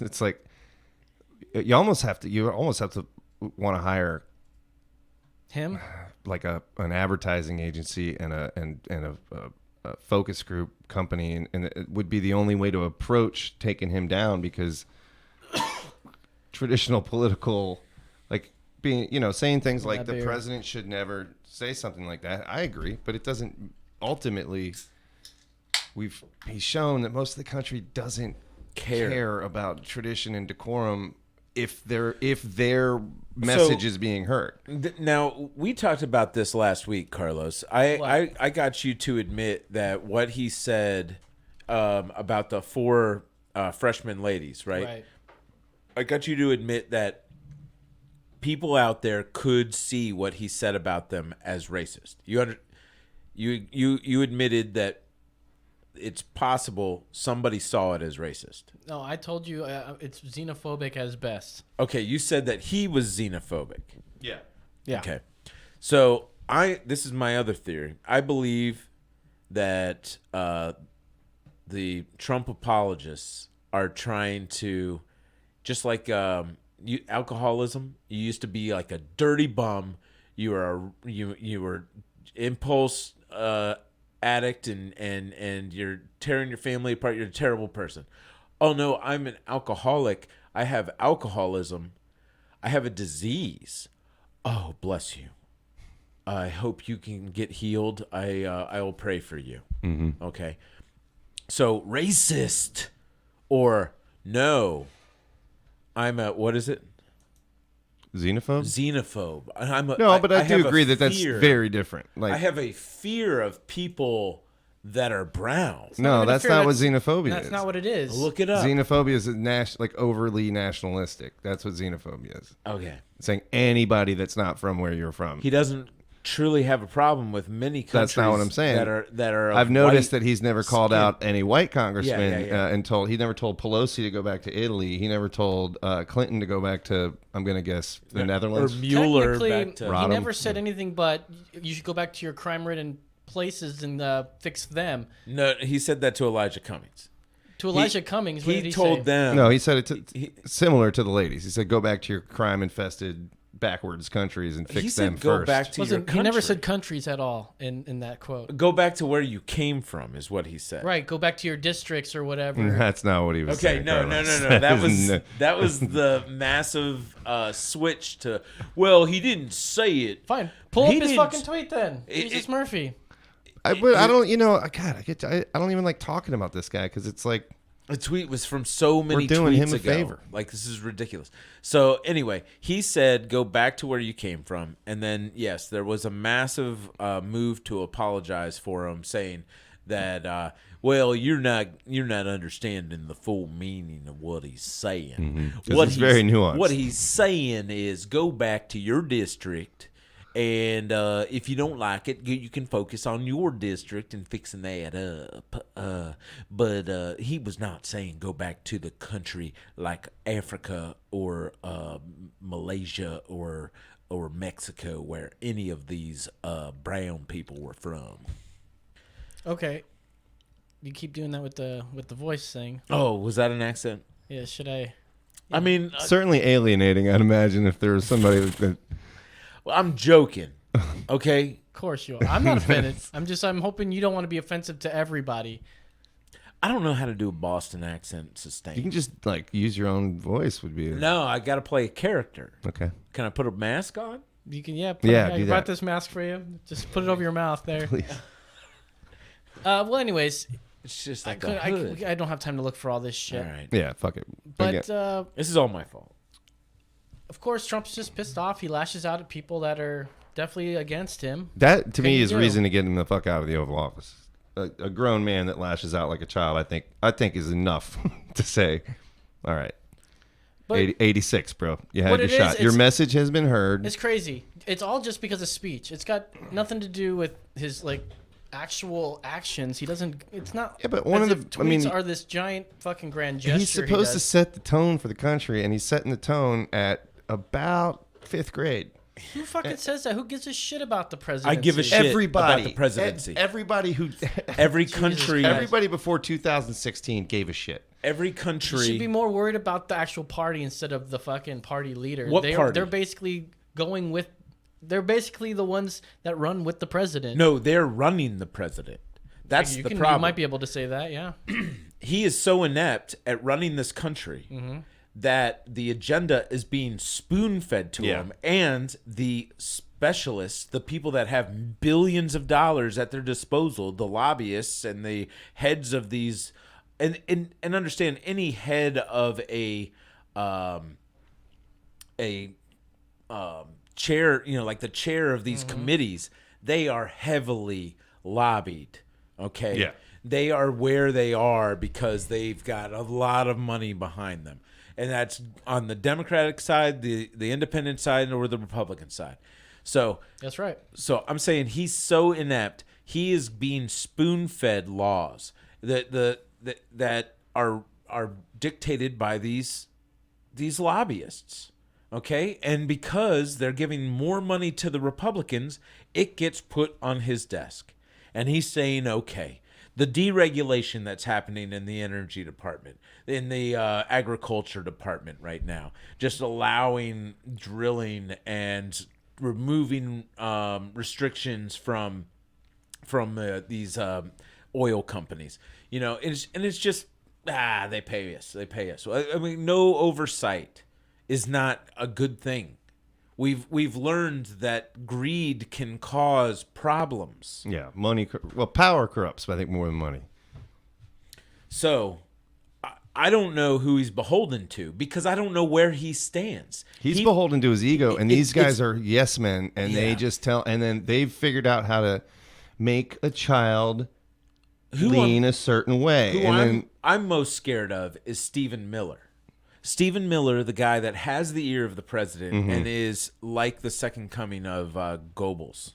it's like you almost have to want to hire him, like an advertising agency and a focus group company, and it would be the only way to approach taking him down, because traditional political, like being, saying things like the president should never say something like that. I agree, but it doesn't ultimately. He's shown that most of the country doesn't care about tradition and decorum if their message is being heard. Now, we talked about this last week, Carlos. I got you to admit that what he said about the 4 freshman ladies, right? I got you to admit that people out there could see what he said about them as racist. You admitted that it's possible somebody saw it as racist. No, I told you it's xenophobic as best. Okay, you said that he was xenophobic. Yeah. Okay. So this is my other theory. I believe that the Trump apologists are trying to, just like alcoholism. You used to be like a dirty bum. You were impulse addict and you're tearing your family apart. You're a terrible person. Oh no, I'm an alcoholic. I have alcoholism. I have a disease. Oh, bless you. I hope you can get healed. I will pray for you. Mm-hmm. Okay. So racist, or no, I'm a, what is it? Xenophobe? But I do agree that that's very different. Like, I have a fear of people that are brown. No, that's not what xenophobia is. That's not what it is. Look it up. Xenophobia is like overly nationalistic. That's what xenophobia is. Okay. Saying anybody that's not from where you're from. He doesn't truly have a problem with many countries. That's not what I'm saying. That are. I've noticed that he's never called out any white congressmen and he never told Pelosi to go back to Italy. He never told Clinton to go back to, I'm going to guess, the Netherlands. Or Mueller back to he never said anything but you should go back to your crime-ridden places and fix them. No, he said that to Elijah Cummings. To Elijah Cummings, what did he told say? them. No, he said it similar to the ladies. He said, go back to your crime-infested backwards countries and fix them go first. Back to your country. He never said countries at all in that quote. Go back to where you came from is what he said. Right, go back to your districts or whatever. That's not what he was saying. Okay, no. That was the massive switch to, well, he didn't say it. Fine. Pull up his fucking tweet then. Jesus Murphy. I don't even like talking about this guy because it's like, the tweet was from so many tweets ago. We're doing him a favor. Like, this is ridiculous. So, anyway, he said, go back to where you came from. And then, yes, there was a massive move to apologize for him, saying that, well, you're not understanding the full meaning of what he's saying. Mm-hmm. It's very nuanced. What he's saying is go back to your district. And if you don't like it, you can focus on your district and fixing that up. But he was not saying go back to the country like Africa or Malaysia or Mexico, where any of these brown people were from. Okay, you keep doing that with the voice thing. Oh, was that an accent? Yeah. Should I? I mean, certainly alienating. I'd imagine if there was somebody that. Well, I'm joking, okay? Of course you are. I'm not offended. I'm hoping you don't want to be offensive to everybody. I don't know how to do a Boston accent sustained. You can just, like, use your own voice would be... No, I got to play a character. Okay. Can I put a mask on? You can, I do brought that. this mask for you. Just put it over your mouth there. Please. Well, anyways... It's just like a hood. I don't have time to look for all this shit. All right. Yeah, fuck it. But... this is all my fault. Of course, Trump's just pissed off. He lashes out at people that are definitely against him. That, to me, is reason to get him the fuck out of the Oval Office. A grown man that lashes out like a child, I think is enough to say, all right, but 86, bro. You had your shot. Your message has been heard. It's crazy. It's all just because of speech. It's got nothing to do with his, like, actual actions. He doesn't. It's not. Yeah, but one of the tweets are this giant fucking grand gesture. He's supposed to set the tone for the country, and he's setting the tone at about 5th grade. Who fucking says that? Who gives a shit about the presidency? I give a shit Everybody, about the presidency. Everybody who, Every country, everybody before 2016 gave a shit. every You country. should be more worried about the actual party instead of the fucking party leader. What party? They're basically going with. They're basically the ones that run with the president. No, they're running the president. That's the problem. You might be able to say that, yeah. He is so inept at running this country that the agenda is being spoon-fed to him, and the specialists, the people that have billions of dollars at their disposal, the lobbyists and the heads of these, and understand, any head of a chair, like the chair of these committees, they are heavily lobbied. Okay. Yeah. They are where they are because they've got a lot of money behind them. And that's on the Democratic side, the independent side, or the Republican side. So That's right. So I'm saying he's so inept. He is being spoon-fed laws that are dictated by these lobbyists. Okay? And because they're giving more money to the Republicans, it gets put on his desk. And he's saying, okay, the deregulation that's happening in the energy department, in the agriculture department right now, just allowing drilling and removing restrictions from these oil companies, it's just they pay us. I mean, no oversight is not a good thing. We've learned that greed can cause problems. Yeah, power corrupts, I think, more than money. So I don't know who he's beholden to, because I don't know where he stands. He's beholden to his ego, and these guys are yes men, and they just tell, and then they've figured out how to make a child lean a certain way. Who I'm most scared of is Stephen Miller. Stephen Miller, the guy that has the ear of the president and is like the second coming of Goebbels.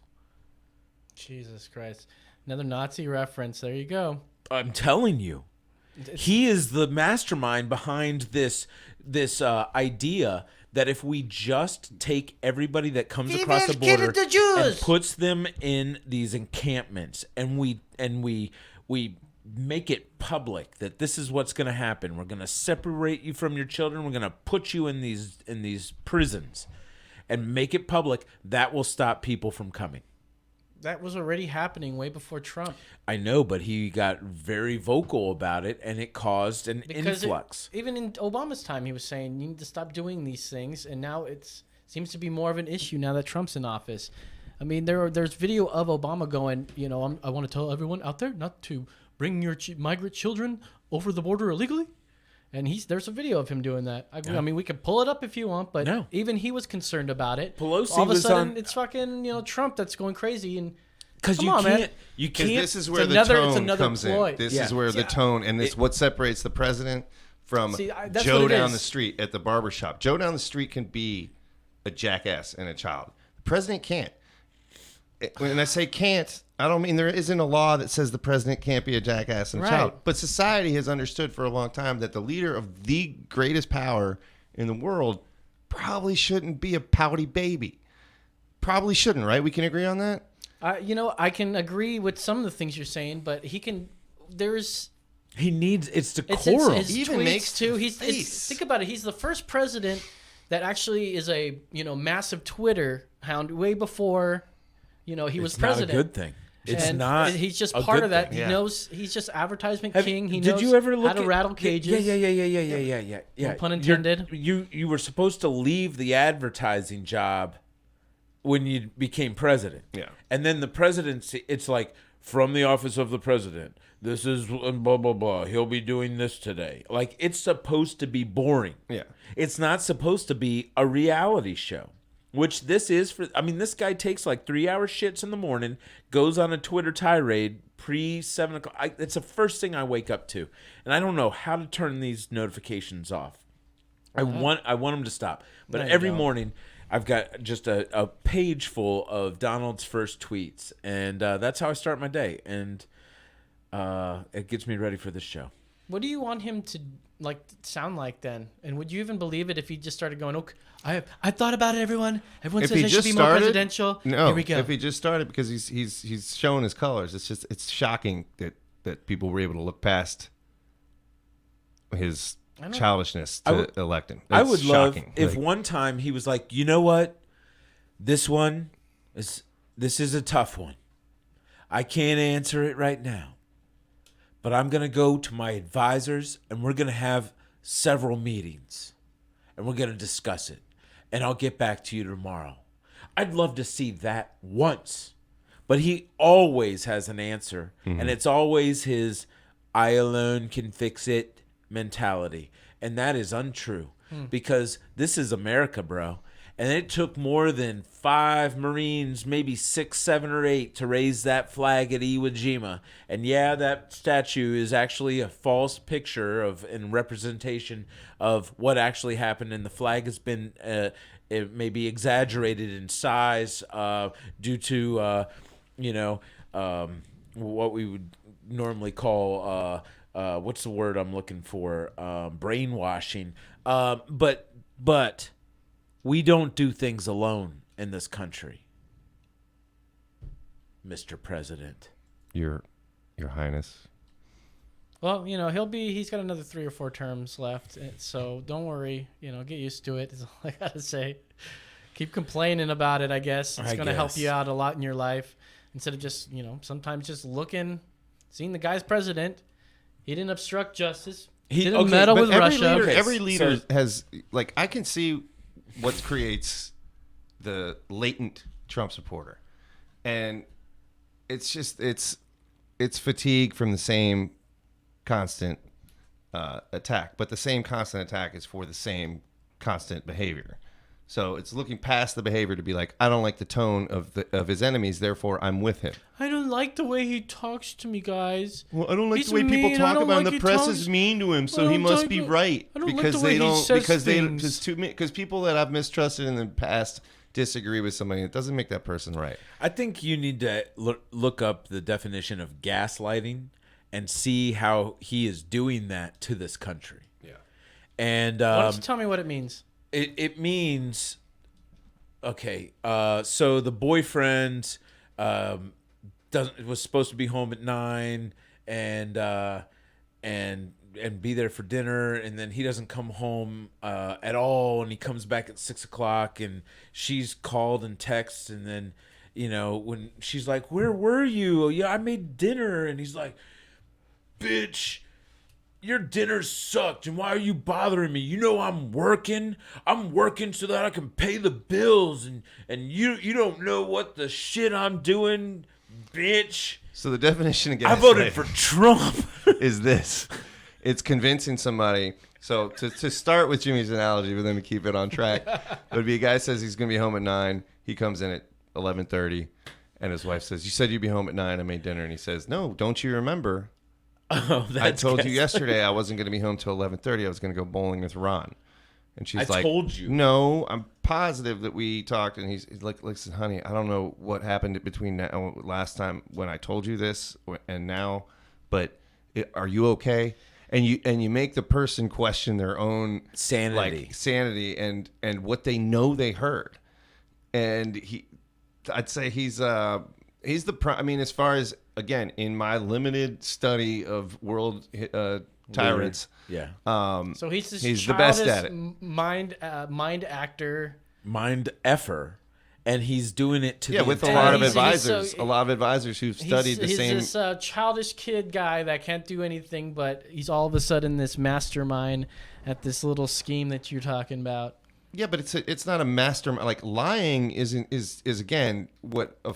Jesus Christ. Another Nazi reference. There you go. I'm telling you. He is the mastermind behind this idea that if we just take everybody that comes across the border and puts them in these encampments, and we make it public that this is what's going to happen. We're going to separate you from your children. We're going to put you in these prisons and make it public. That will stop people from coming. That was already happening way before Trump. I know, but he got very vocal about it, and it caused an influx. Even in Obama's time, he was saying you need to stop doing these things, and now it seems to be more of an issue now that Trump's in office. I mean, there's video of Obama going, I want to tell everyone out there not to bring your migrant children over the border illegally. And there's a video of him doing that. I mean, we could pull it up if you want, but even he was concerned about it. Pelosi all of a was sudden, it's fucking Trump that's going crazy. And because you can't. This is where the tone comes in. This is where the tone, and it's what separates the president from Joe down the street at the barbershop. Joe down the street can be a jackass and a child. The president can't. When I say can't, I don't mean there isn't a law that says the president can't be a jackass and a child. But society has understood for a long time that the leader of the greatest power in the world probably shouldn't be a pouty baby. Probably shouldn't, right? We can agree on that? I can agree with some of the things you're saying, but he can. He needs. It's decorum. His even tweets makes too. Think about it. He's the first president that actually is a massive Twitter hound way before. He was president. It's not a good thing. It's not. He's just part of that. He knows. He's just advertisement king. He knows you ever look how to rattle cages. Yeah. No pun intended. You were supposed to leave the advertising job when you became president. Yeah. And then the presidency, it's like, from the office of the president, this is blah, blah, blah. He'll be doing this today. Like, it's supposed to be boring. Yeah. It's not supposed to be a reality show. Which this is this guy takes like 3-hour shits in the morning, goes on a Twitter tirade pre-7 o'clock. It's the first thing I wake up to. And I don't know how to turn these notifications off. I want them to stop. But every morning, I've got just a page full of Donald's first tweets. And that's how I start my day. And it gets me ready for this show. What do you want him to... sound like then? And would you even believe it if he just started going, okay, I thought about it, everyone. Everyone says I should be more presidential. No, here we go. If he just started, because he's showing his colors. It's shocking that people were able to look past his childishness to elect him. I would love if one time he was like, you know what, this is a tough one. I can't answer it right now, but I'm going to go to my advisors and we're going to have several meetings and we're going to discuss it and I'll get back to you tomorrow. I'd love to see that once, but he always has an answer and it's always his I alone can fix it mentality. And that is untrue because this is America, bro. And it took more than 5 Marines, maybe 6, 7, or 8 to raise that flag at Iwo Jima. And yeah, that statue is actually a false picture of and representation of what actually happened. And the flag has been it may be exaggerated in size due to, what we would normally call, what's the word I'm looking for? Brainwashing. But we don't do things alone in this country, Mr. President. Your Highness. Well, he's got another 3 or 4 terms left, so don't worry. Get used to it. Is all I gotta say. Keep complaining about it. I guess it's gonna help you out a lot in your life instead of just sometimes just seeing the guy's president. He didn't obstruct justice. He didn't meddle with Russia. Every leader has I can see what creates the latent Trump supporter, and it's just it's fatigue from the same constant attack, but the same constant attack is for the same constant behavior. So it's looking past the behavior to be like, I don't like the tone of his enemies, therefore I'm with him. I don't like the way he talks to me, guys. Well, I don't like the way people talk about him. The press is mean to him, so he must be right because people that I've mistrusted in the past disagree with somebody. It doesn't make that person right. I think you need to look up the definition of gaslighting and see how he is doing that to this country. Yeah. And why don't you tell me what it means? It means, okay, so the boyfriend was supposed to be home at 9 and be there for dinner, and then he doesn't come home at all, and he comes back at 6 o'clock, and she's called and texts, and then when she's like, "Where were you?" "Yeah, I made dinner," and he's like, "Bitch, your dinner sucked, and why are you bothering me? I'm working. I'm working so that I can pay the bills, and you don't know what the shit I'm doing, bitch." So the definition again, I voted for Trump. Is this? It's convincing somebody. So to start with Jimmy's analogy, but then to keep it on track, it would be a guy says he's going to be home at 9. He comes in at 11:30, and his wife says, "You said you'd be home at 9. I made dinner." And he says, "No, don't you remember? I told you yesterday I wasn't going to be home till 11:30. I was going to go bowling with Ron." And she's like, "I told you." "No, I'm positive that we talked." And he's like, "Listen, honey, I don't know what happened between last time when I told you this and now, but are you okay?" And you make the person question their own sanity and what they know they heard. And I'd say he's the as far as, again, in my limited study of world tyrants, yeah. So he's the best at it. Mind actor, mind effer, and he's doing it to with a lot of advisors. A lot of advisors who've studied the same. He's this childish kid guy that can't do anything, but he's all of a sudden this mastermind at this little scheme that you're talking about. Yeah, but it's not a mastermind. Like, lying is again what a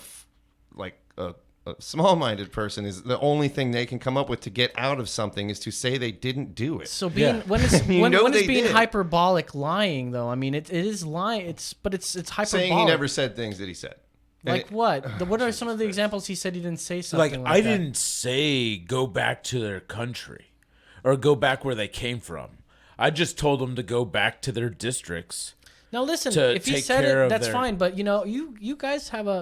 small-minded person is. The only thing they can come up with to get out of something is to say they didn't do it. So when is being hyperbolic lying though? I mean, it is lying. It's hyperbolic. Saying he never said things that he said. Like what? What are some of the examples he said he didn't say something like I that? didn't say go back to their country or go back where they came from. I just told them to go back to their districts. Now listen, if he said it, that's fine. But you guys have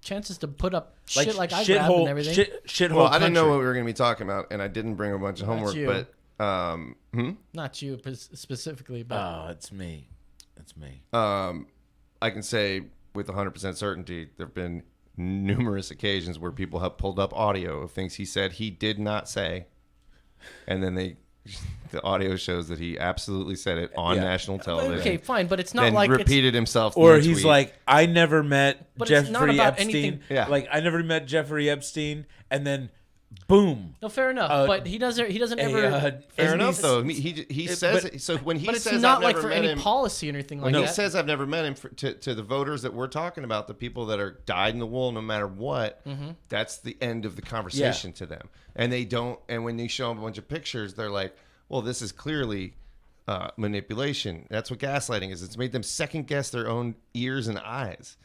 chances to put up shit like I grab and everything. Shithole. Well, I didn't know what we were going to be talking about, and I didn't bring a bunch of homework. But Not you specifically, but it's me. It's me. I can say with 100% certainty there have been numerous occasions where people have pulled up audio of things he said he did not say, and then the audio shows that he absolutely said it on national television. Okay, fine, but it's not then like repeated himself. Or he's like, I never met Jeffrey Epstein. Anything. Yeah. Like, I never met Jeffrey Epstein, and then boom. No, fair enough. But he doesn't ever. Fair enough, though. He says it. So when he but says, it's not I've like never for met any him, policy or anything like when that. he says I've never met him, to the voters that we're talking about, the people that are dyed in the wool, no matter what, that's the end of the conversation to them. And they don't. And when they show them a bunch of pictures, they're like, well, this is clearly manipulation. That's what gaslighting is. It's made them second guess their own ears and eyes.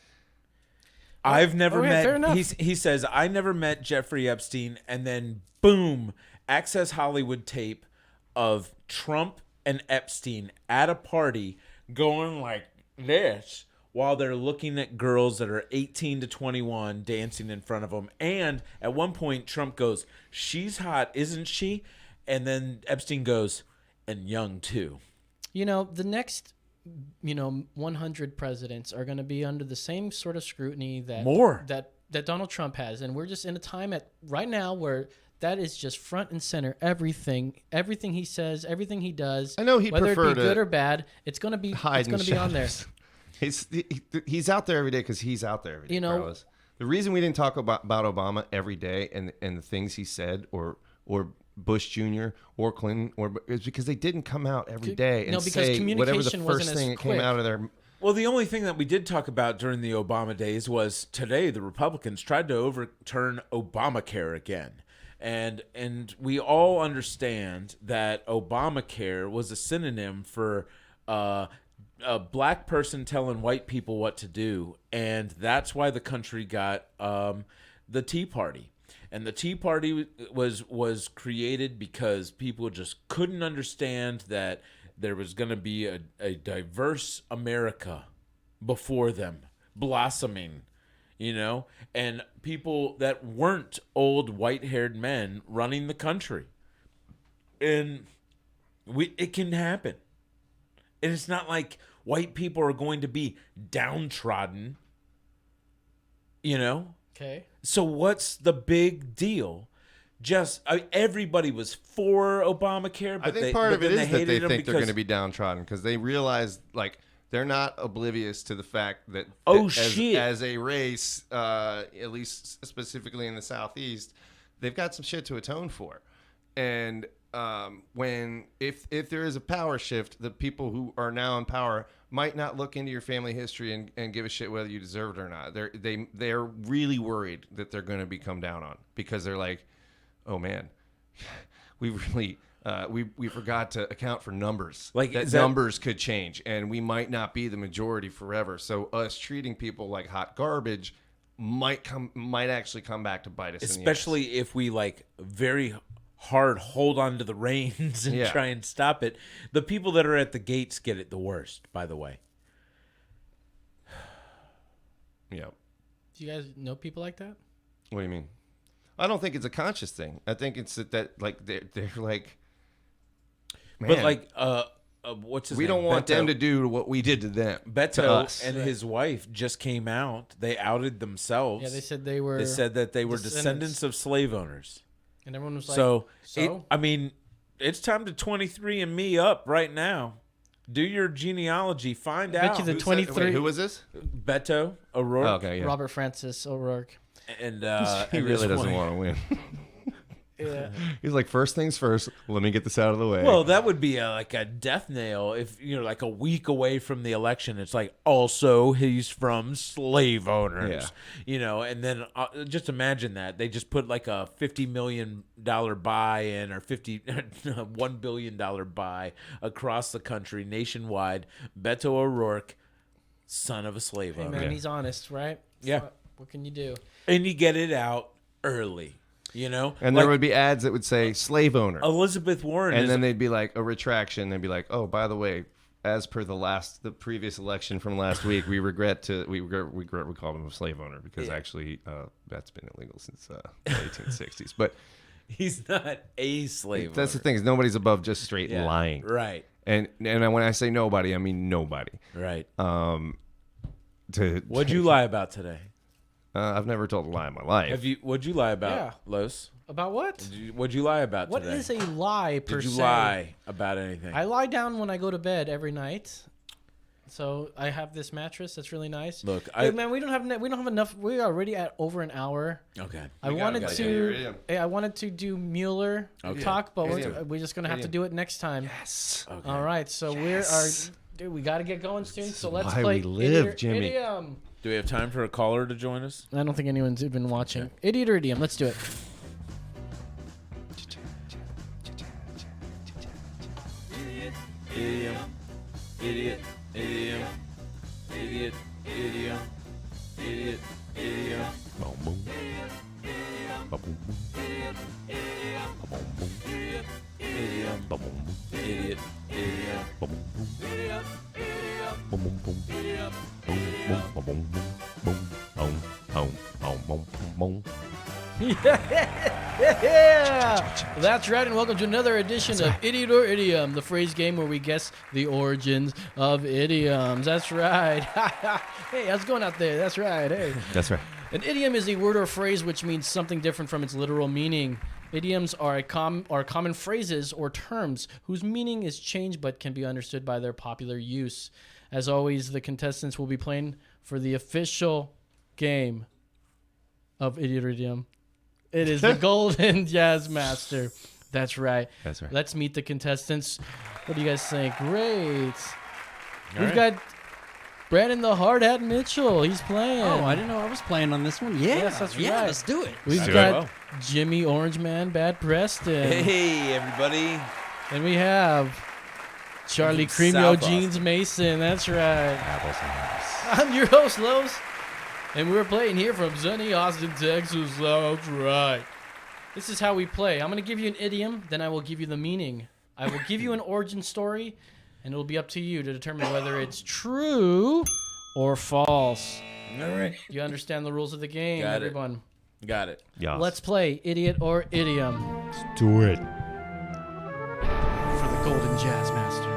I've never fair met. enough. He says I never met Jeffrey Epstein, and then boom, Access Hollywood tape of Trump and Epstein at a party going like this while they're looking at girls that are 18 to 21 dancing in front of them. And at one point, Trump goes, "She's hot, isn't she?" And then Epstein goes, "And young too." The next 100 presidents are going to be under the same sort of scrutiny that Donald Trump has, and we're just in a time right now where that is just front and center. Everything he says, everything he does. I know he'd whether prefer it be to good or bad, it's going to be on there. He's out there every day because he's out there every day. Carlos. The reason we didn't talk about Obama every day and the things he said or Bush Jr. or Clinton is because they didn't come out every day and say whatever the first thing that came out of their. Well, the only thing that we did talk about during the Obama days was today the Republicans tried to overturn Obamacare again. And we all understand that Obamacare was a synonym for a black person telling white people what to do. And that's why the country got the Tea Party. And the Tea Party was created because people just couldn't understand that there was going to be a diverse America before them, blossoming, and people that weren't old white-haired men running the country. And it can happen. And it's not like white people are going to be downtrodden, Okay. So what's the big deal? Everybody was for Obamacare, but I think part of it is that they think they're going to be downtrodden because they realize they're not oblivious to the fact that as a race, at least specifically in the Southeast, they've got some shit to atone for. And if there is a power shift, the people who are now in power might not look into your family history and give a shit whether you deserve it or not. They're really worried that they're going to be come down on because they're like, oh man, we really we forgot to account for numbers. Numbers could change, and we might not be the majority forever. So us treating people like hot garbage might actually come back to bite us. Especially in the ass. If we very hard hold on to the reins and try and stop it. The people that are at the gates get it the worst, by the way. Yeah. Do you guys know people like that? What do you mean? I don't think it's a conscious thing. I think it's that they're like, man. But what's his name? We don't want them to do what we did to them. Beto and his wife just came out. They outed themselves. Yeah, they said they were. They said that they were descendants of slave owners. And everyone was like, it's time to 23andMe up right now. Do your genealogy. Find out. You the 23. Who was this? Beto O'Rourke. Oh, okay, yeah. Robert Francis O'Rourke. And he really doesn't want to win. Yeah. He's like, first things first, let me get this out of the way. Well, that would be a death nail if a week away from the election. It's like, also he's from slave owners, and then just imagine that they just put a $50 million buy in or $1 billion buy across the country nationwide. Beto O'Rourke, son of a slave owner. Man, he's honest, right? Yeah. So, what can you do? And you get it out early. And there would be ads that would say slave owner. Elizabeth Warren. And then they'd be like a retraction. They'd be like, oh, by the way, as per the previous election from last week, we regret we call him a slave owner because actually that's been illegal since the 1860s. But He's not a slave That's the owner. thing, is nobody's above just straight lying. Right. And when I say nobody, I mean nobody. Right. What'd you lie about today? I've never told a lie in my life. What'd you lie about, Yeah. Los? About what? What'd you lie about What today? is a lie per se? Did you lie about anything? I lie down when I go to bed every night. So I have this mattress that's really nice. Look, hey, man, we don't have enough. We are already at over an hour. Okay. I wanted to do Mueller talk, but we're just gonna have to do it next time. Yes. Okay. All right. So dude, we got to get going soon. So let's why play we live, Idiot Jimmy. Idiom. Do we have time for a caller to join us? I don't think anyone's even watching. Okay. Idiot or Idiom. Let's do it. Idiom. Idiot. Idiom. Idiot. Idiom. Idiot. Idiom. Boom, boom. Boom, boom. Idiom. Boom, boom. Idiot. Idiom. Boom, boom. Boom, boom, boom. Boom, boom, boom, boom, boom, boom, boom, boom, boom, boom. Yeah, that's right, and welcome to another edition of Idiot or Idiom, the phrase game where we guess the origins of idioms. That's right. Hey, how's it going out there? That's right. Hey, That's right. an idiom is a word or phrase which means something different from its literal meaning. Idioms are common phrases or terms whose meaning is changed but can be understood by their popular use. As always, the contestants will be playing for the official game of Idiot or Idiom. It is the Golden Jazz Master. That's right. That's right. Let's meet the contestants. What do you guys think? Great. We've right. got Brandon the Hard Hat Mitchell. He's playing. Oh, I didn't know I was playing on this one. Yeah, Yes, that's yeah, right. let's do it. We've Do it. got Well. Jimmy Orange Man Bad Preston. Hey, everybody. And we have Charlie from Cremio South Jeans Austin. Mason. That's right. Apples and apples. I'm your host, Los. And we're playing here from sunny Austin, Texas. That's right. This is how we play. I'm going to give you an idiom, then I will give you the meaning. I will give you an origin story, and it'll be up to you to determine whether it's true or false. All right. You understand the rules of the game, Got it. everyone. Got it. Yes. Let's play Idiot or Idiom Let's do it. for the Golden Jazz Master.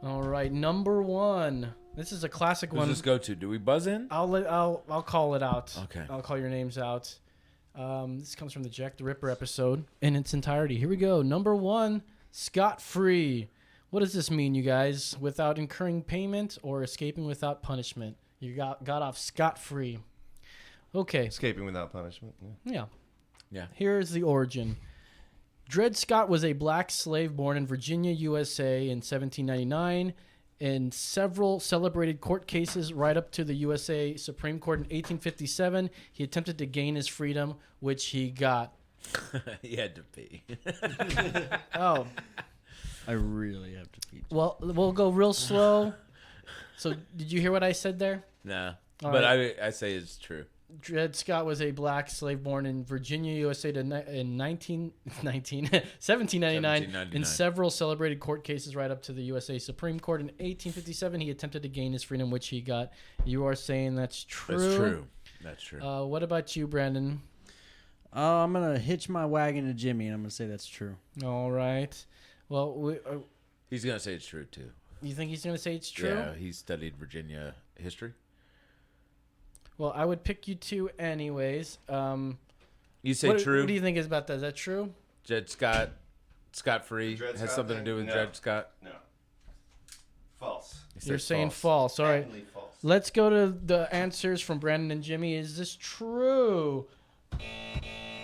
All right, number one. This is a classic Who's one. this go to? Do we buzz in? I'll call it out. Okay. I'll call your names out. This comes from the Jack the Ripper episode in its entirety. Here we go. Number one, scot-free. What does this mean, you guys? Without incurring payment or escaping without punishment. You got off scot-free. Okay. Escaping without punishment. Yeah. Yeah. Here's the origin. Dred Scott was a black slave born in Virginia, USA in 1799. In several celebrated court cases right up to the USA Supreme Court in 1857, he attempted to gain his freedom, which he got. He had to pee. Oh, I really have to pee. well, we'll go real slow. So, did you hear what I said there? Nah. All But right. I say it's true. Dred Scott was a black slave born in Virginia, USA in 1799 in several celebrated court cases right up to the USA Supreme Court. In 1857, he attempted to gain his freedom, which he got. You are saying that's true? That's true. That's true. What about you, Brandon? I'm going to hitch my wagon to Jimmy, and I'm going to say that's true. All right. Well, He's going to say it's true, too. you think he's going to say it's true? Yeah, he studied Virginia history. Well, I would pick you two anyways. You say what, true? What do you think is about that? Is that true? Dred Scott-free Dred has Scott something to thing? do with No. Dred Scott? No. False. He said You're saying false. All right. Patently false. Let's go to the answers from Brandon and Jimmy. Is this true?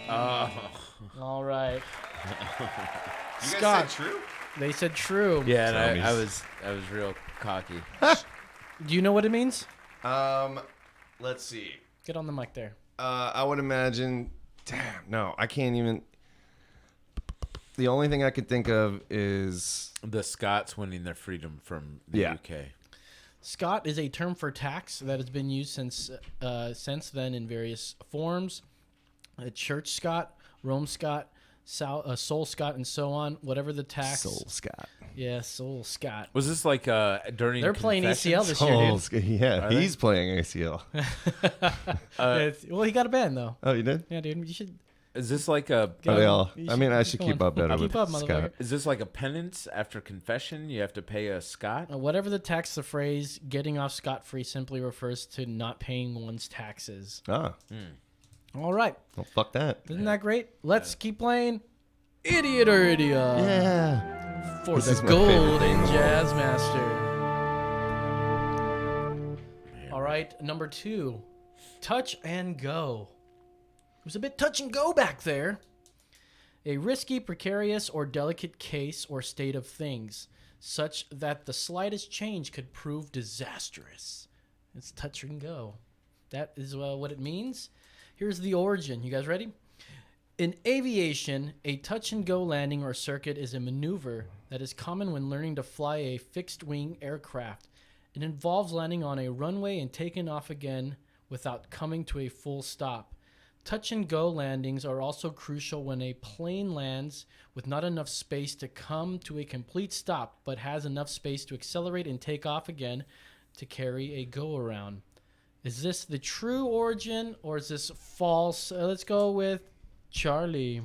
Oh. All right. You Scott. guys said true? They said true. Yeah, and I Zombies. was real cocky. Do you know what it means? Let's see. Get on the mic there. I would imagine. Damn, no, I can't even. The only thing I could think of is The Scots winning their freedom from the Yeah. UK. Scot is a term for tax that has been used since then in various forms. Church Scot, Rome Scot, Soul Scot, and so on. Whatever the tax. Soul Scott. Yeah, Soul Scott. Was this like during? They're playing ACL this year, Oh, dude. yeah, he's playing ACL. Well, he got a band though. Oh, you did? Yeah, dude. You should. Is this like a? Oh, they all. You I mean, I keep should going. keep up better Keep with up, Scott. motherfucker. Is this like a penance after confession? You have to pay a Scott. Whatever the tax, the phrase "getting off scot-free" simply refers to not paying one's taxes. Ah, All right, well, fuck that. isn't that great? Let's keep playing. Idiot or idiot. Yeah. For This the is my favorite thing Golden in the world. Jazz Master. All right, number 2. Touch and go. It was a bit touch and go back there. A risky, precarious, or delicate case or state of things, such that the slightest change could prove disastrous. It's touch and go. That is what it means. Here's the origin. You guys ready? In aviation, a touch-and-go landing or circuit is a maneuver that is common when learning to fly a fixed-wing aircraft. It involves landing on a runway and taking off again without coming to a full stop. Touch-and-go landings are also crucial when a plane lands with not enough space to come to a complete stop, but has enough space to accelerate and take off again to carry a go-around. Is this the true origin or is this false? Let's go with Charlie.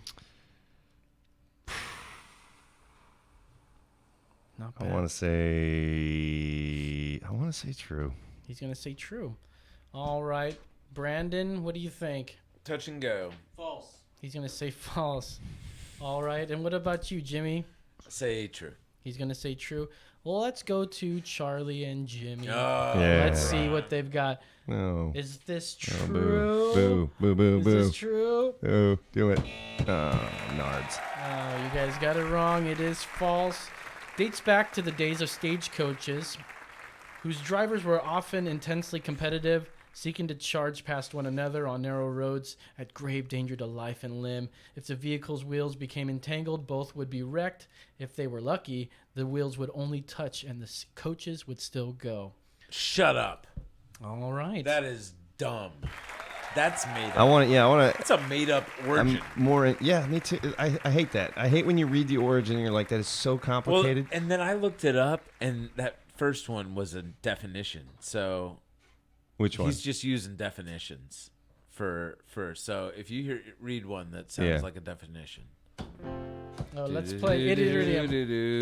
Not I bad. want to say true. He's going to say true. All right. Brandon, what do you think? Touch and go. False. He's going to say false. All right. And what about you, Jimmy? Say true. He's going to say true. Well, let's go to Charlie and Jimmy. Yeah. Let's see what they've got. No. Is this Oh, true? boo. Boo, boo, Is boo. this true? Oh, do it. Oh, nards. Oh, you guys got it wrong. It is false. Dates back to the days of stagecoaches, whose drivers were often intensely competitive, seeking to charge past one another on narrow roads at grave danger to life and limb. If the vehicle's wheels became entangled, both would be wrecked. If they were lucky, the wheels would only touch and the coaches would still go. Shut up. All right. That is dumb. That's made I up. want to. Yeah, I want to. That's a made up origin. I'm more. Yeah, me too. I hate that. I hate when you read the origin and you're like, that is so Well, complicated. and then I looked it up, and that first one was a definition. So Which one? he's just using definitions for. So if you read one that sounds Yeah. like a definition. Oh, let's play Idiot or Idiot.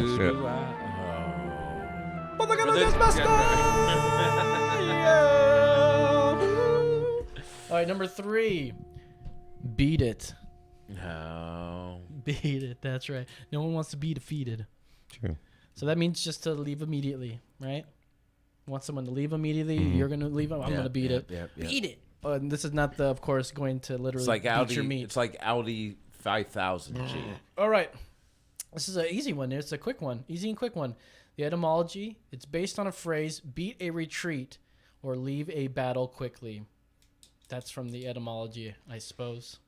All right, number 3. Beat it. No. Beat it. That's right. No one wants to be defeated. True. So that means just to leave immediately, right? Want someone to leave immediately? You're going to leave them? I'm going to beat it. Beat it. And this is not, of course, going to literally It's like beat Audi. your meat. It's like Audi 5000 G. All right. This is an easy one. It's a quick one. Easy and quick one. The etymology, it's based on a phrase, beat a retreat or leave a battle quickly. That's from the etymology, I suppose.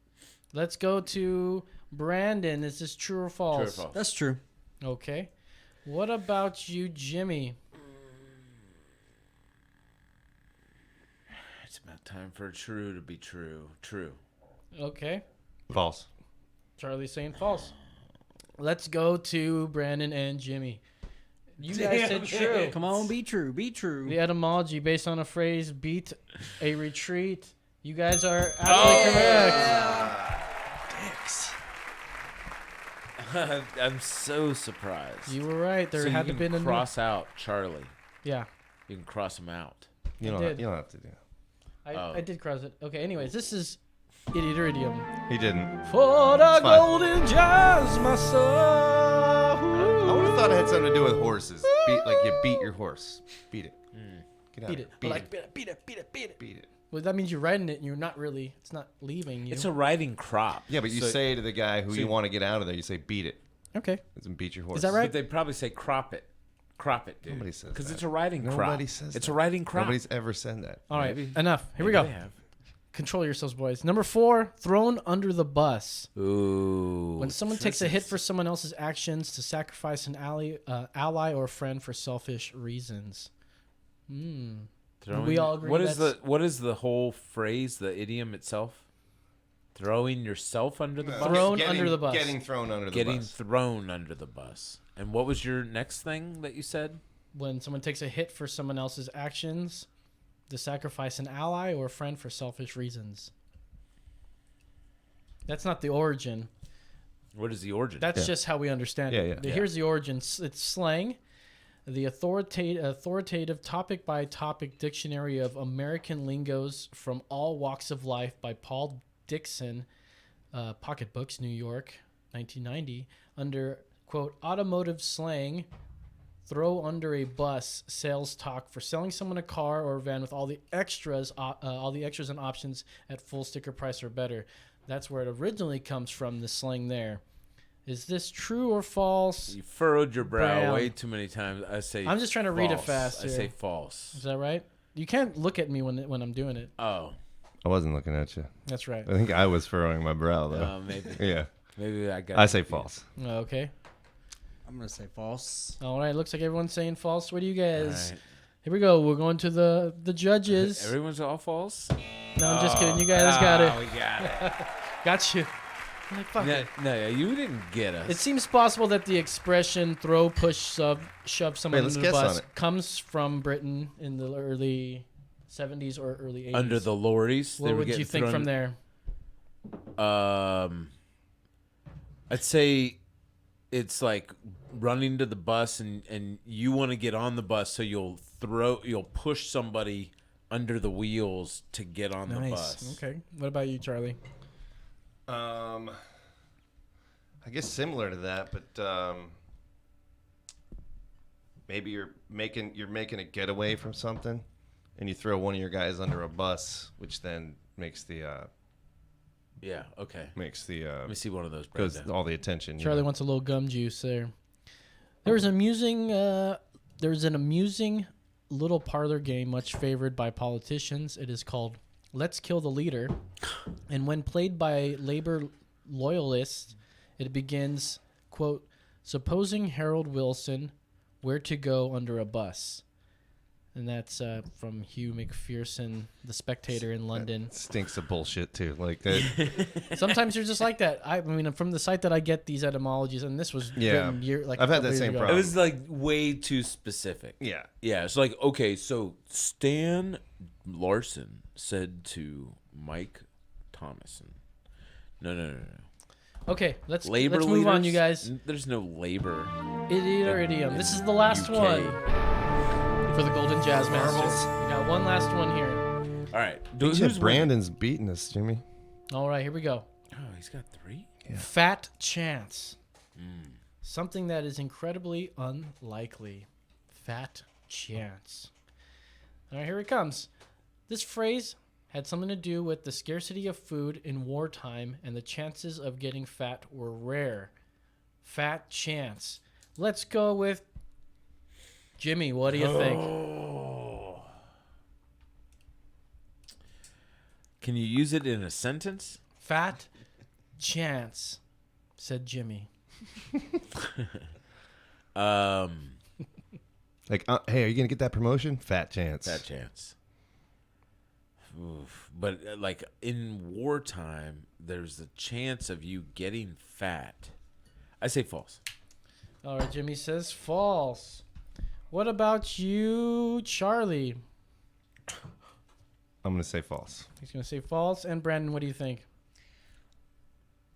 Let's go to Brandon. Is this true or false? True or false? That's true. Okay. What about you, Jimmy? It's about time for true to be true. True. Okay. False. Charlie's saying false. Let's go to Brandon and Jimmy. You guys said true. Come on, be true. Be true. The etymology based on a phrase, beat a retreat. You guys are absolutely correct. I'm so surprised. You were right. There so had you to can been a cross out Charlie. Yeah, You can cross him out. You I don't. did. You don't have to do. I did cross it. Okay. Anyways, this is idiot or idiom. He didn't. For the It's fine. golden jazz, my soul. I would have thought it had something to do with horses. Like you beat your horse. Beat it. Get out. Beat it. Beat Like it. beat it. Beat it. Well, that means you're riding it, and you're not really. It's not leaving you. It's a riding crop. Yeah, but you So- say to the guy who so- you want to get out of there, you say beat it. Okay. Doesn't beat your horse. Is that right? But they probably say crop it. Crop it, dude. Nobody says Because that. it's a riding crop. Nobody says It's that. a riding crop. Nobody's ever said that. All right. Maybe. Enough. Here we Maybe go. they have. Control yourselves, boys. Number 4, thrown under the bus. Ooh. When someone takes a hit for someone else's actions to sacrifice an ally or friend for selfish reasons. Throwing- We all agree What is that's- the whole phrase, the idiom itself? Throwing yourself under the bus? Thrown under the bus. Getting thrown under the bus. Getting thrown under the bus. And what was your next thing that you said? When someone takes a hit for someone else's actions, to sacrifice an ally or friend for selfish reasons. That's not the origin. What is the origin? That's just how we understand it. Here's the origin. It's slang. The authoritative topic-by-topic dictionary of American lingos from all walks of life by Paul Dixon, Pocketbooks, New York, 1990, under, quote, automotive slang, throw under a bus, sales talk for selling someone a car or a van with all the extras and options at full sticker price or better. That's where it originally comes from, the slang there. Is this true or false? You furrowed your brow way too many times. I say I'm just trying to read it fast. I say false. Is that right? You can't look at me when I'm doing it. Oh. I wasn't looking at you. That's right. I think I was furrowing my brow, though. Oh, maybe. Yeah. Maybe I got I say false. Okay. I'm going to say false. All right. Looks like everyone's saying false. What do you guys? Right. Here we go. We're going to the judges. Everyone's all false? No, I'm just kidding. You guys got it. We got it. Got you. I'm like, fuck it. No, you didn't get us. It seems possible that the expression "throw, push, shove someone under the bus" comes from Britain in the early 70s or early 80s. Under the lorries. What would you think from there? I'd say it's like running to the bus and you want to get on the bus, so you'll push somebody under the wheels to get on the bus. Okay. What about you, Charlie? I guess similar to that, but maybe you're making a getaway from something, and you throw one of your guys under a bus, which then makes the yeah, okay. Let me see one of those. Goes all the attention. Charlie wants a little gum juice there. There's an amusing little parlor game much favored by politicians. It is called Let's Kill the Leader, and when played by labor loyalists, it begins, quote, supposing Harold Wilson were to go under a bus. And that's from Hugh McPherson, The Spectator in London. That stinks of bullshit, too. Like that. Sometimes you're just like that. I mean, from the site that I get these etymologies, and this was written I've had that same problem. It was like way too specific. Yeah. Yeah, it's like, okay, so Stan Larson said to Mike Thomason. No. Okay, let's labor move on, you guys. There's no labor. Idiot or idiom. This is the last one for the Golden Jazz Masters. We got one last one here. All right. Who's Brandon's beating us, Jimmy? All right, here we go. Oh, he's got 3? Yeah. Fat chance. Something that is incredibly unlikely. Fat chance. All right, here it comes. This phrase had something to do with the scarcity of food in wartime, and the chances of getting fat were rare. Fat chance. Let's go with Jimmy. What do you think? Can you use it in a sentence? Fat chance, said Jimmy. Like, hey, are you gonna get that promotion? Fat chance. Fat chance. Oof. But like in wartime, there's a chance of you getting fat. I say false. All right, Jimmy says false. What about you, Charlie? I'm gonna say false. He's gonna say false. And Brandon, what do you think?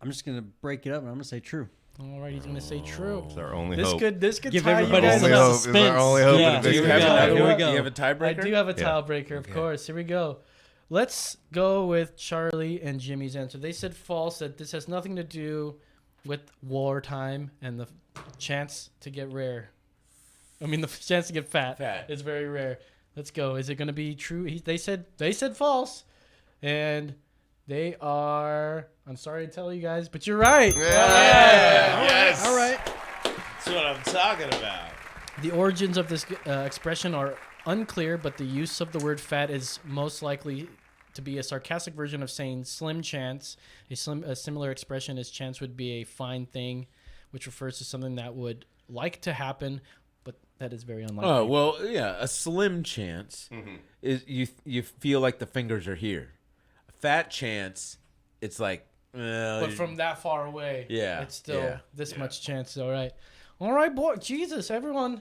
I'm just going to break it up and I'm going to say true. All right, he's gonna say true. It's our only This hope. could give tie everybody you guys some up. suspense. Our only hope. Yeah. Do you Here we go. have a tiebreaker? I do have a Yeah. tiebreaker, of course. Here we go. Let's go with Charlie and Jimmy's answer. They said false, that this has nothing to do with wartime and the chance to get rare. I mean, the chance to get fat. Is very rare. Let's go. Is it going to be true? They said false, and they are. I'm sorry to tell you guys, but you're right. Yeah. Yes. All right. That's what I'm talking about. The origins of this expression are unclear, but the use of the word fat is most likely to be a sarcastic version of saying slim chance. A similar expression is chance would be a fine thing, which refers to something that would like to happen, but that is very unlikely. Oh, well, yeah, a slim chance is you feel like the fingers are here. A fat chance, it's like but from that far away, it's still this much chance. All right, boy. Jesus, everyone.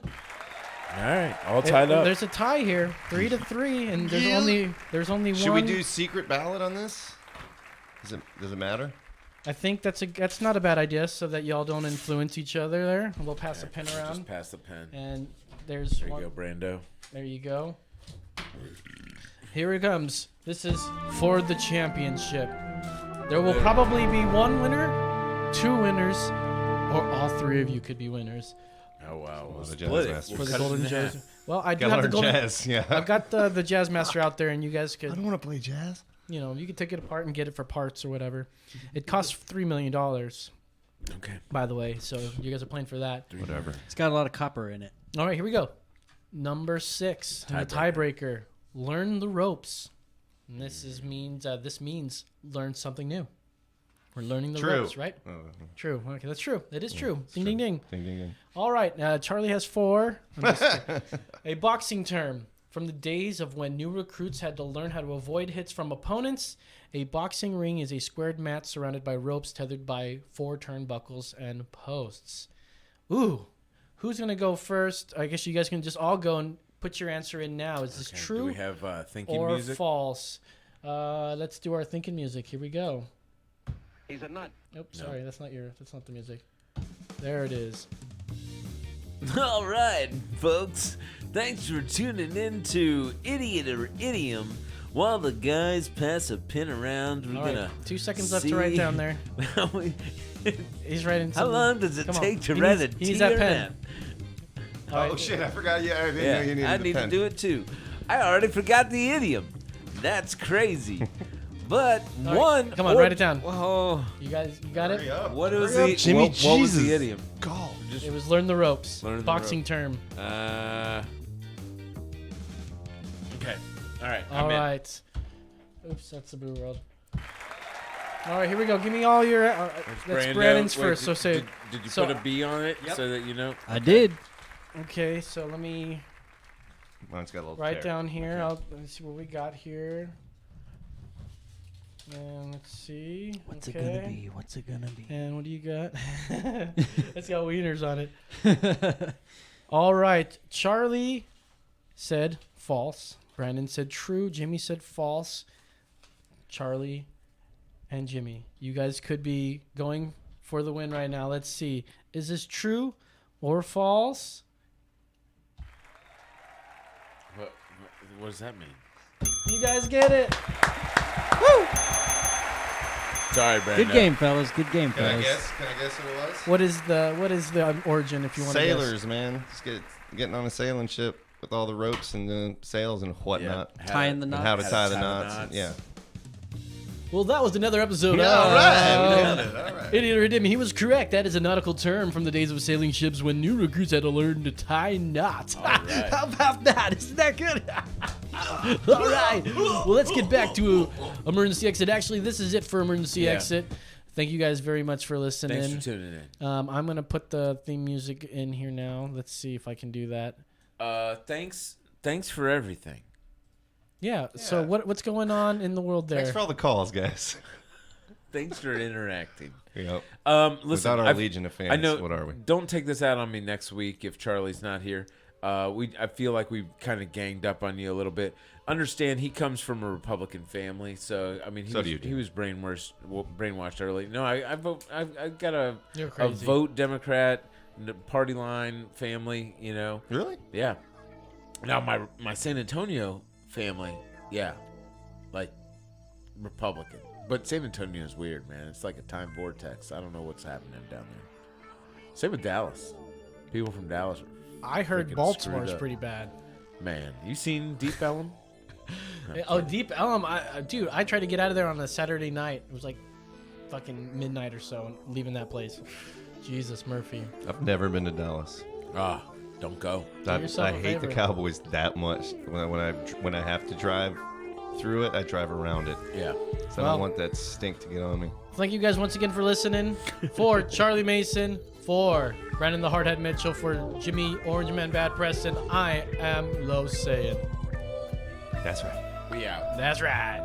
All right, all tied up. There's a tie here, 3-3, and there's only one. Should we do secret ballot on this? Does it matter? I think that's not a bad idea, so that y'all don't influence each other there. We'll pass the pen around. Just pass the pen. And there you one. go, Brando. There you go. Here it comes. This is for the championship. There will probably be one winner, 2 winners, or all 3 of you could be winners. Oh wow! Well, the split Jazz it. Master. For the Golden Jazz. Well, I do Gotta have the learn Golden jazz. Yeah. I've got the Jazz Master out there, and you guys could. I don't want to play jazz. You could take it apart and get it for parts or whatever. It costs $3 million. Okay. By the way, so you guys are playing for that. Whatever. It's got a lot of copper in it. All right, here we go. Number 6, the tiebreaker. Learn the ropes. And this means learn something new. We're learning the ropes, right? True. Okay, that's true. It is true. Ding, ding, ding. Ding, ding, ding. All right, Charlie has 4. A boxing term. From the days of when new recruits had to learn how to avoid hits from opponents, a boxing ring is a squared mat surrounded by ropes tethered by 4 turnbuckles and posts. Ooh, who's going to go first? I guess you guys can just all go and put your answer in now. Is this true Do we have thinking or music? false? Let's do our thinking music. Here we go. He's a nut. Nope, sorry, that's not the music. There it is. All right, folks. Thanks for tuning in to Idiot or Idiom. While the guys pass a pin around, we're All right, gonna 2 seconds left to write down there. He's writing How something. long does it Come on. take to He write needs- a he needs that T or pen. N? All right. Oh shit! I forgot. Yeah, I didn't know you needed I the need pen. to do it too. I already forgot the idiom. That's crazy. But All right, one. come on, write it down. Oh, You got Hurry it? up. what was Hurry the up, Jimmy? what was the Jesus. idiom? Go. Just It was learn the ropes. Learn the Boxing term. Okay. All right. All I'm in. right. Oops, that's the Brew World. All right, here we go. Give me all your. That's Brando. Brandon's Wait, first. So say. Did you so- put a B on it so that you know? I did. Okay, so let me Mine's got a little write tear. down here. Let me see what we got here. And let's see. What's okay. it gonna be? What's it gonna be? And what do you got? It's got wieners on it. All right. Charlie said false. Brandon said true. Jimmy said false. Charlie and Jimmy, you guys could be going for the win right now. Let's see. Is this true or false? What does that mean? You guys get it. Sorry, Brando. Good game, fellas. Good game, Can I fellas. guess? Can I guess what it was? What is the origin if you want to guess? Sailors, man. Just getting on a sailing ship with all the ropes and the sails and whatnot. Yeah. Tying the And knots. how to tie the tie the knots. knots. Yeah. Well, that was another episode. All right. We of got it. All right. Idiot or Idiom. He was correct. That is a nautical term from the days of sailing ships when new recruits had to learn to tie knots. right. How about that? Isn't that good? All right. Well, let's get back to Emergency Exit. Actually, this is it for Emergency Yeah. Exit. Thank you guys very much for listening. Thanks for tuning in. I'm going to put the theme music in here now. Let's see if I can do that. Thanks for everything. Yeah. So Yeah. what's going on in the world there? Thanks for all the calls, guys. Thanks for interacting. Yep. Listen, Without our legion of fans, I know. what are we? Don't take this out on me next week if Charlie's not here. I feel like we kind of ganged up on you a little bit. Understand he comes from a Republican family, so I mean he was brainwashed early. No, I vote. I got a You're crazy. vote Democrat, party line family. You know. Really? Yeah. Now my San Antonio family, yeah, like Republican. But San Antonio is weird, man. It's like a time vortex. I don't know what's happening down there. Same with Dallas. People from Dallas are I heard freaking Baltimore's screwed up. pretty bad. Man, you seen Deep Ellum? Oh, Deep Ellum. Dude, I tried to get out of there on a Saturday night. It was like fucking midnight or so, and leaving that place. Jesus, Murphy. I've never been to Dallas. Ah, don't go. yourself I a hate the favor. Cowboys that much. When I have to drive through it, I drive around it. Yeah. So I Well- don't want that stink to get on me. Thank you guys once again for listening. For Charlie Mason, for Brandon the Hardhead Mitchell, for Jimmy Orange Man Bad Preston, I am Lo Sayin. That's right. We out. That's right.